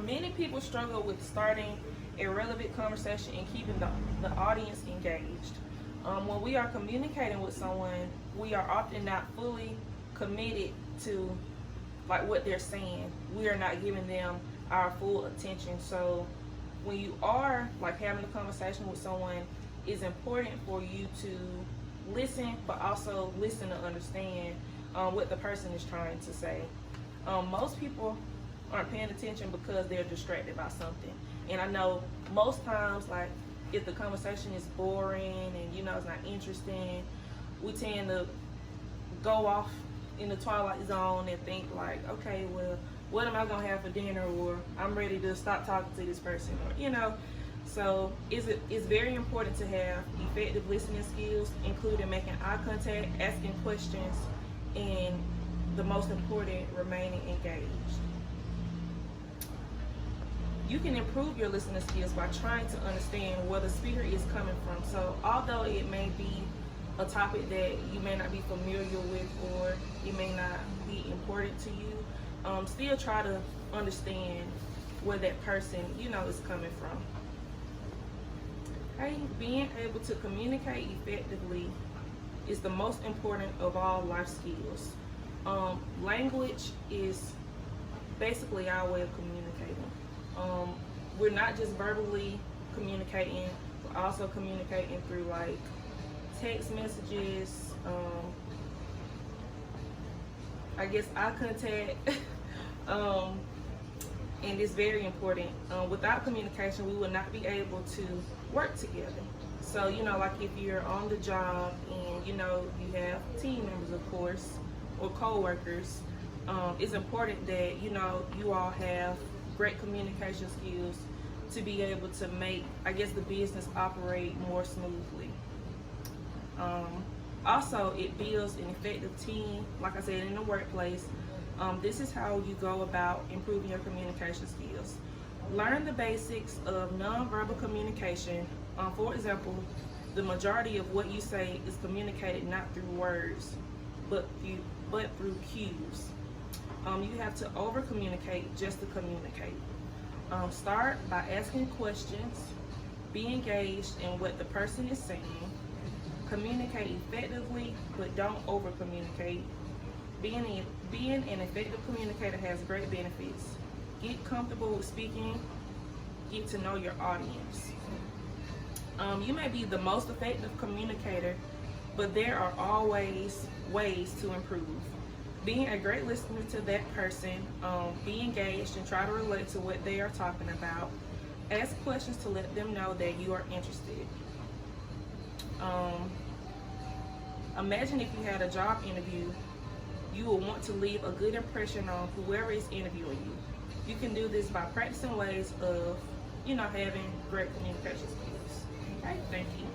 Many people struggle with starting a relevant conversation and keeping the audience engaged. When we are communicating with someone, we are often not fully committed to like what they're saying. We are not giving them our full attention. So when you are like having a conversation with someone, it's important for you to listen, but also listen to understand what the person is trying to say. Most people aren't paying attention because they're distracted by something. And I know most times, like if the conversation is boring and it's not interesting, we tend to go off in the twilight zone and think like, okay, well, what am I gonna have for dinner, or I'm ready to stop talking to this person, or So it's very important to have effective listening skills, including making eye contact, asking questions, and the most important, remaining engaged. You can improve your listening skills by trying to understand where the speaker is coming from. So although it may be a topic that you may not be familiar with, or it may not be important to you, still try to understand where that person, is coming from. Okay, being able to communicate effectively is the most important of all life skills. Language is basically our way of communicating. We're not just verbally communicating, we're also communicating through like text messages, I guess eye contact, and it's very important. Without communication, we will not be able to work together. So, like if you're on the job and, you have team members, of course, or co-workers, it's important that, you all have great communication skills to be able to make, I guess, the business operate more smoothly. Also, it builds an effective team, like I said, in the workplace. This is how you go about improving your communication skills. Learn the basics of nonverbal communication. For example, the majority of what you say is communicated not through words, but through cues. You have to over-communicate just to communicate. Start by asking questions. Be engaged in what the person is saying. Communicate effectively, but don't over-communicate. Being an effective communicator has great benefits. Get comfortable with speaking. Get to know your audience. You may be the most effective communicator, but there are always ways to improve. Being a great listener to that person, be engaged and try to relate to what they are talking about. Ask questions to let them know that you are interested. Imagine if you had a job interview, you will want to leave a good impression on whoever is interviewing you. You can do this by practicing ways of, having great communication skills. Okay, thank you.